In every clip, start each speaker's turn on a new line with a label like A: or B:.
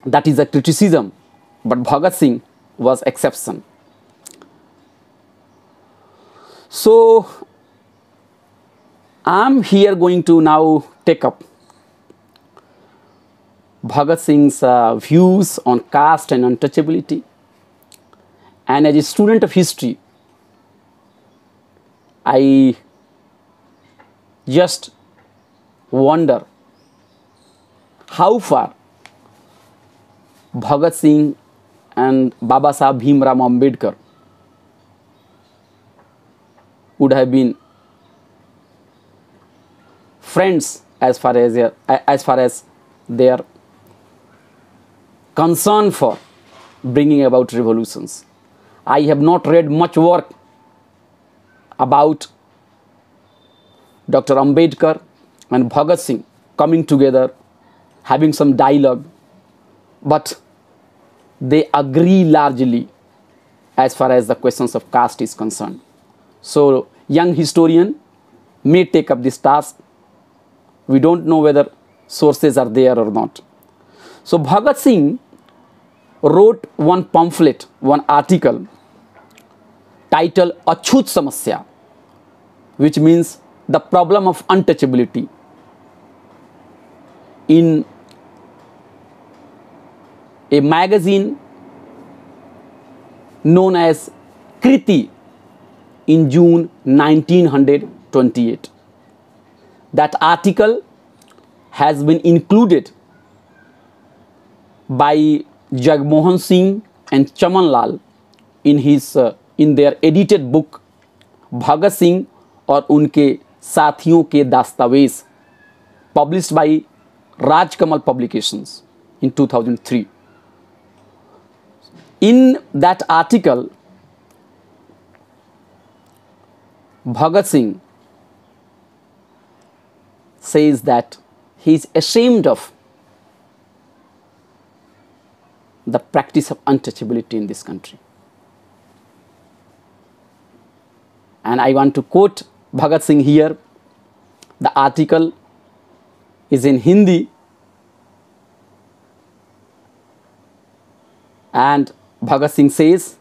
A: That is a criticism, but Bhagat Singh was exception. So I'm here going to now take up Bhagat Singh's views on caste and untouchability. And as a student of history, I just wonder how far Bhagat Singh and Baba Saheb Bhimrao Ambedkar would have been friends as far as their concern for bringing about revolutions. I have not read much work about Dr. Ambedkar and Bhagat Singh coming together, having some dialogue, but they agree largely as far as the questions of caste is concerned. So, young historian may take up this task. We don't know whether sources are there or not. So, Bhagat Singh wrote one pamphlet, one article titled Achut Samasya, which means the problem of untouchability, in a magazine known as Kriti in June 1928. That article has been included by Jagmohan Singh and Chaman Lal in their edited book Bhagat Singh और उनके साथियों के दास्तावेज, published by Rajkamal Publications in 2003. In that article, Bhagat Singh says that he is ashamed of the practice of untouchability in this country. And I want to quote Bhagat Singh here. The article is in Hindi, and Bhagat Singh says,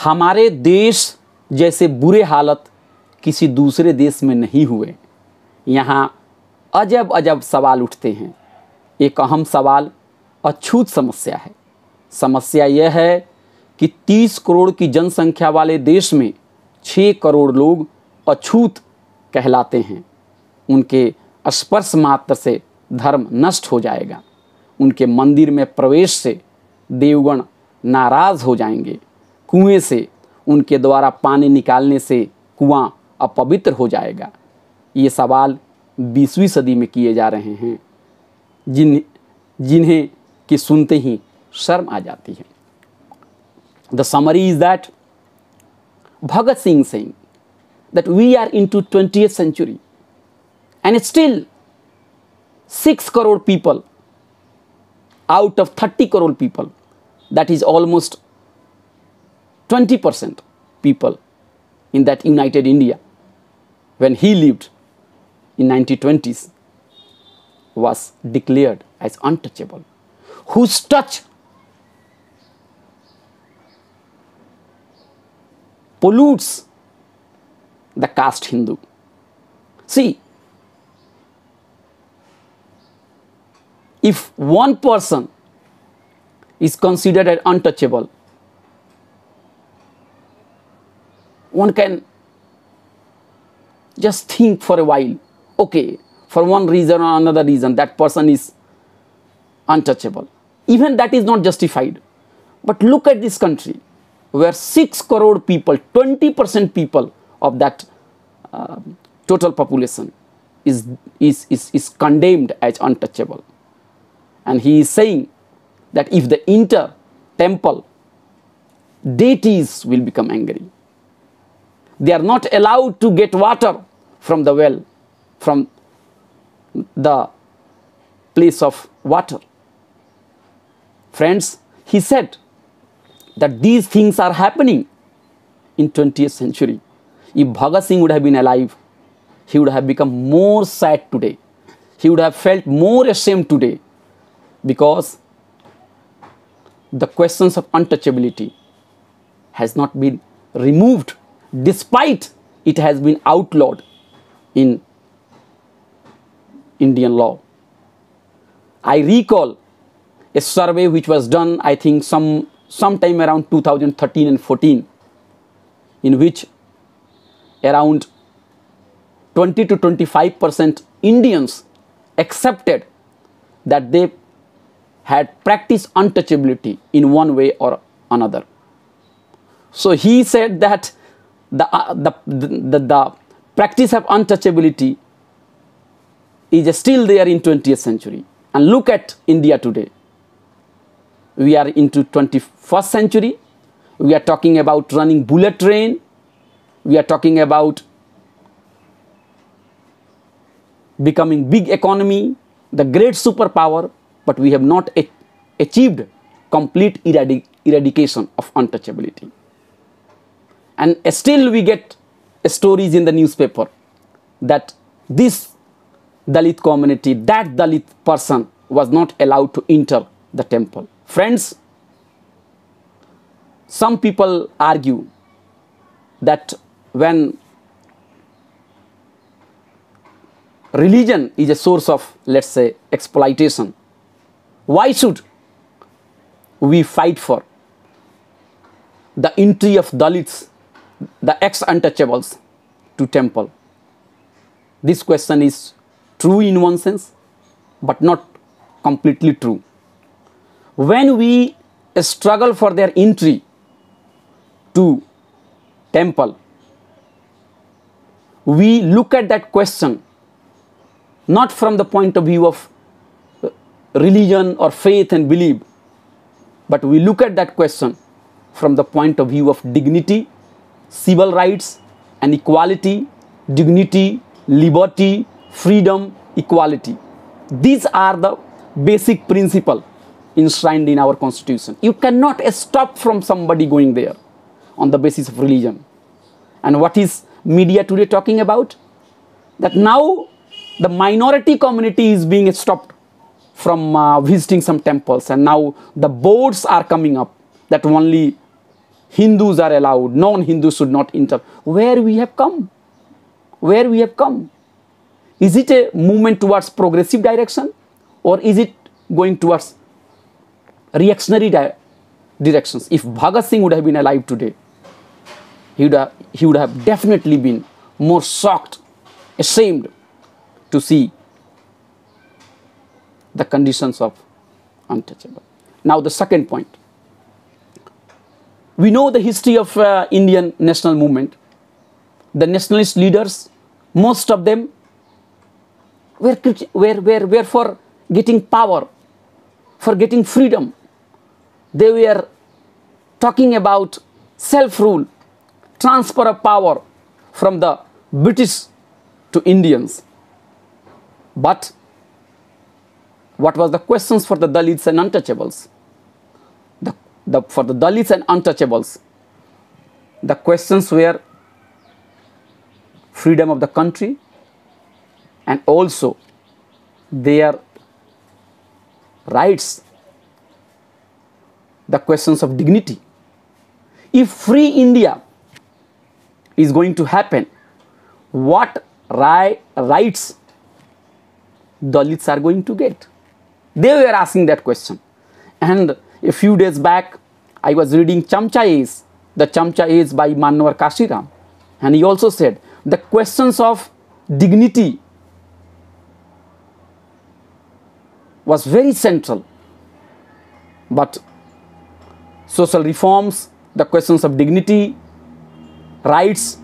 A: हमारे देश जैसे बुरे हालत किसी दूसरे देश में नहीं हुए। यहाँ अजब अजब सवाल उठते हैं। एक अहम सवाल अछूत समस्या है। समस्या यह है कि 30 करोड़ की जनसंख्या वाले देश में 6 करोड़ लोग अछूत कहलाते हैं। उनके स्पर्श मात्र से धर्म नष्ट हो जाएगा। उनके मंदिर में प्रवेश से देवगण नाराज़ हो जाएंगे। कुएं से उनके द्वारा पानी निकालने से कुआं अपवित्र हो जाएगा। ये सवाल 20वीं सदी में किए जा रहे हैं, जिन्हें कि सुनते ही शर्म आ जाती है। The summary is that Bhagat Singh saying that we are into 20th century and still 6 crore people out of 30 crore people, that is almost 20% people in that united India when he lived in 1920s was declared as untouchable, whose touch pollutes the caste Hindu. See, if one person is considered as untouchable, one can just think for a while, okay, for one reason or another reason, that person is untouchable. Even that is not justified. But look at this country, where 6 crore people, 20% people of that total population is condemned as untouchable. And he is saying that if the enter temple, deities will become angry. They are not allowed to get water from the well, from the place of water. Friends, he said that these things are happening in 20th century. If Bhagat Singh would have been alive, he would have become more sad today. He would have felt more ashamed today, because the questions of untouchability has not been removed despite it has been outlawed in Indian law. I recall a survey which was done, I think, sometime around 2013 and 14, in which around 20 to 25% Indians accepted that they had practiced untouchability in one way or another. So he said that the practice of untouchability is still there in 20th century. And look at India today. We are into 21st century. We are talking about running bullet train. We are talking about becoming big economy, the great superpower, but we have not achieved complete eradication of untouchability. And still we get stories in the newspaper that this Dalit community, that Dalit person was not allowed to enter the temple. Friends, some people argue that when religion is a source of, let's say, exploitation, why should we fight for the entry of Dalits, the ex-untouchables, to temple? This question is true in one sense, but not completely true. When we struggle for their entry to temple, we look at that question not from the point of view of religion or faith and belief, but we look at that question from the point of view of dignity, civil rights and equality, dignity, liberty, freedom, equality. These are the basic principles enshrined in our constitution. You cannot stop from somebody going there on the basis of religion. And what is media today talking about? That now the minority community is being stopped from visiting some temples, and now the boards are coming up that only Hindus are allowed, non-Hindus should not enter. Where we have come? Where we have come? Is it a movement towards progressive direction, or is it going towards reactionary directions? If Bhagat Singh would have been alive today, he would have definitely been more shocked, ashamed to see the conditions of untouchable. Now the second point. We know the history of Indian national movement. The nationalist leaders, most of them were for getting power, for getting freedom. They were talking about self-rule, transfer of power from the British to Indians. But what was the questions for the Dalits and untouchables? For the Dalits and untouchables, the questions were freedom of the country and also their rights, the questions of dignity. If free India is going to happen, what rights Dalits are going to get? They were asking that question. And a few days back, I was reading Chamcha Age, the Chamcha Age by Manavar Kashiram, and he also said the questions of dignity was very central. But social reforms, the questions of dignity, rights,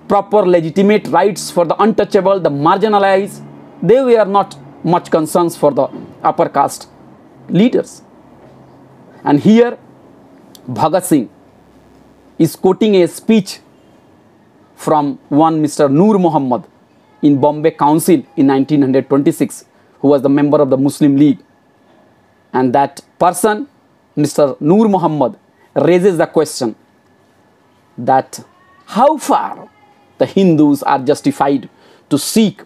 A: proper legitimate rights for the untouchable, the marginalized, they were not much concerns for the upper caste leaders. And here Bhagat Singh is quoting a speech from one Mr. Noor Muhammad in Bombay Council in 1926, who was the member of the Muslim League. And that person, Mr. Noor Muhammad, raises the question that how far the Hindus are justified to seek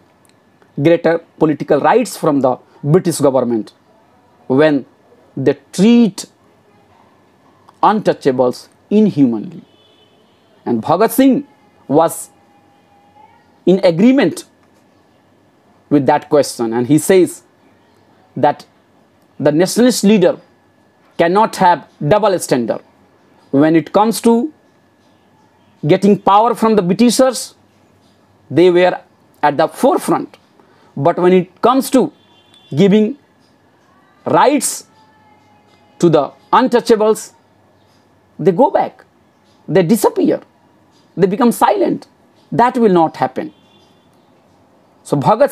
A: greater political rights from the British government when they treat untouchables inhumanly. And Bhagat Singh was in agreement with that question, and he says that the nationalist leader cannot have double standard. When it comes to getting power from the Britishers, they were at the forefront. But when it comes to giving rights to the untouchables, they go back, they disappear, they become silent. That will not happen. So Bhagat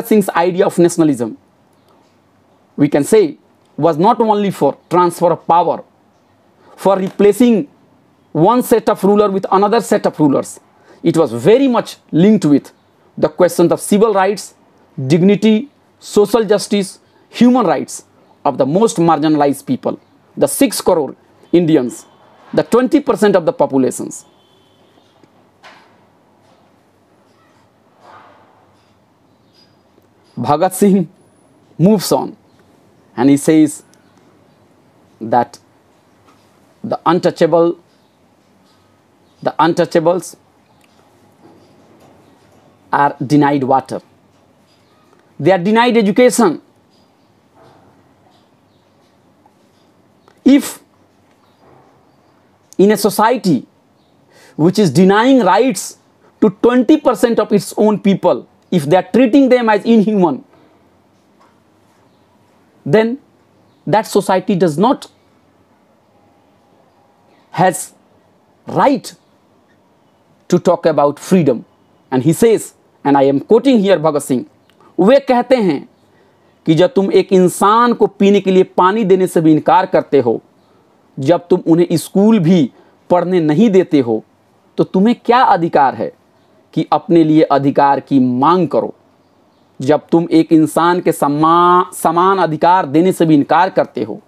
A: Singh's idea of nationalism, we can say, was not only for transfer of power, for replacing one set of ruler with another set of rulers. It was very much linked with the questions of civil rights, dignity, social justice, human rights of the most marginalized people, the 6 crore Indians, the 20% of the populations. Bhagat Singh moves on and he says that the untouchables are denied water. They are denied education. If in a society which is denying rights to 20% of its own people, if they are treating them as inhuman, then that society does not has right to talk about freedom. And he says, and I am quoting here Bhagat Singh, वे कहते हैं कि जब तुम एक इंसान को पीने के लिए पानी देने से भी इनकार करते हो, जब तुम उन्हें स्कूल भी पढ़ने नहीं देते हो, तो तुम्हें क्या अधिकार है कि अपने लिए अधिकार की मांग करो। जब तुम एक इंसान के समान अधिकार देने से भी इनकार करते हो,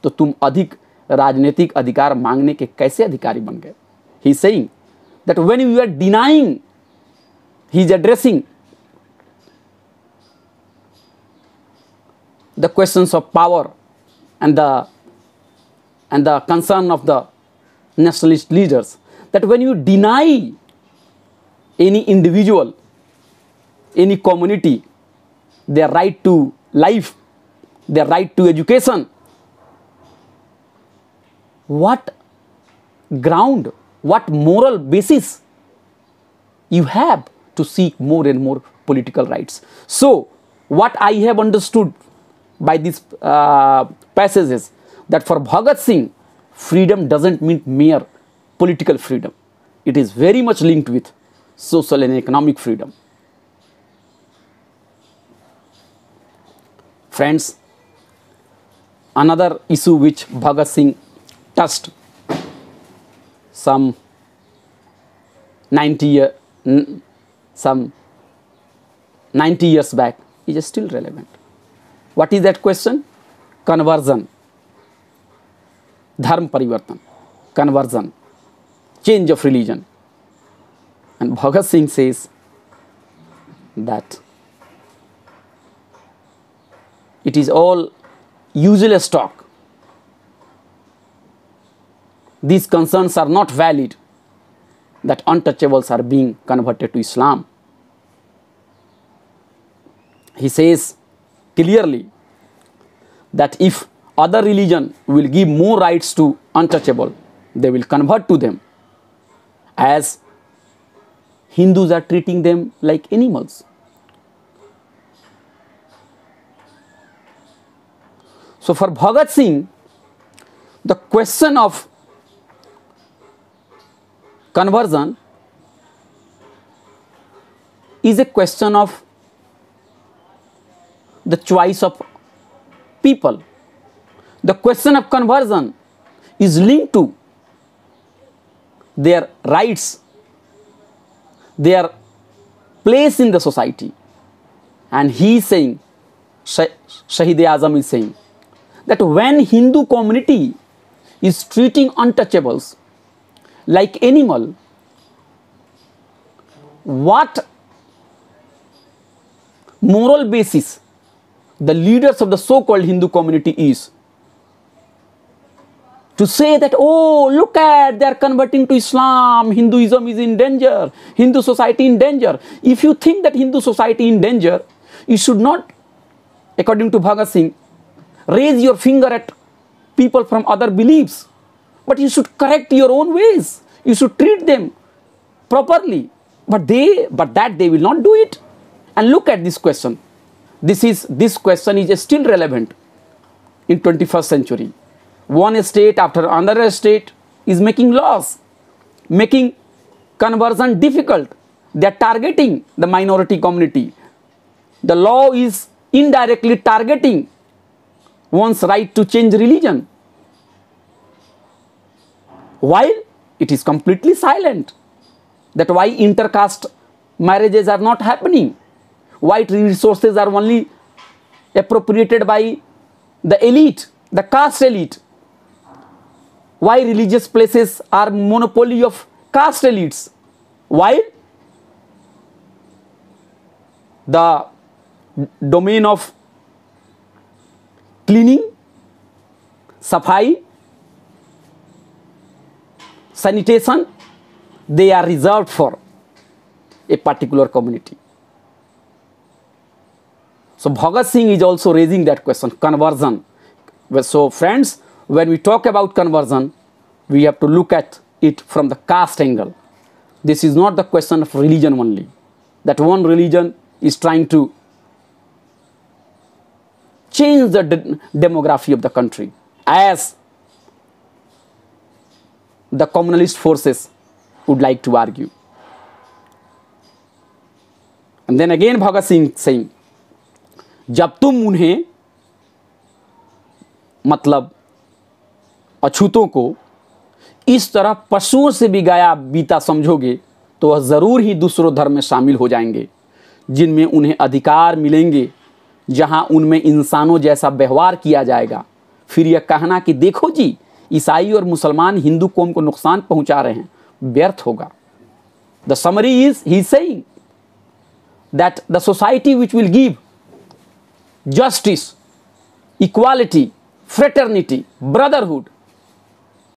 A: तो तुम अधिक राजनीतिक अधिकार मांगने के कैसे अधिकारी बन गए। He is saying that when you are denying, he is addressing the questions of power and the concern of the nationalist leaders, that when you deny any individual, any community, their right to life, their right to education, what ground, what moral basis you have to seek more and more political rights? So what I have understood by these passages, that for Bhagat Singh, freedom doesn't mean mere political freedom. It is very much linked with social and economic freedom. Friends, another issue which Bhagat Singh touched some 90 years back is still relevant. What is that question? Conversion, dharma parivartan, conversion, change of religion. And Bhagat Singh says that it is all useless talk. These concerns are not valid, that untouchables are being converted to Islam. He says clearly that if other religion will give more rights to untouchable, they will convert to them, as Hindus are treating them like animals. So for Bhagat Singh, the question of conversion is a question of the choice of people. The question of conversion is linked to their rights, their place in the society. And he is saying, Shahid-e-Azam is saying, that when Hindu community is treating untouchables like animal, what moral basis the leaders of the so-called Hindu community is to say that, oh, look at, they are converting to Islam, Hinduism is in danger, Hindu society in danger. If you think that Hindu society in danger, you should not, according to Bhagat Singh, raise your finger at people from other beliefs, but you should correct your own ways. You should treat them properly. But that they will not do it. And look at this question. This question is still relevant in 21st century. One state after another state is making laws, making conversion difficult. They are targeting the minority community. The law is indirectly targeting one's right to change religion, while it is completely silent that why intercaste marriages are not happening, why resources are only appropriated by the elite, the caste elite, why religious places are monopoly of caste elites, while the domain of cleaning, safai, sanitation, they are reserved for a particular community. So Bhagat Singh is also raising that question, conversion. So friends, when we talk about conversion, we have to look at it from the caste angle. This is not the question of religion only, that one religion is trying to change the demography of the country, as the communalist forces would like to argue. And then again Bhagat Singh saying, जब तुम उन्हें मतलब अछूतों को इस तरह पशुओं से भी गया बीता समझोगे तो वह ज़रूर ही दूसरों धर्म में शामिल हो जाएंगे, जिनमें उन्हें अधिकार मिलेंगे, जहां उनमें इंसानों जैसा व्यवहार किया जाएगा। फिर यह कहना कि देखो जी, ईसाई और मुसलमान हिंदू कौम को नुकसान पहुंचा रहे हैं, व्यर्थ होगा। The summary is he saying that the society which will give justice, equality, fraternity, brotherhood,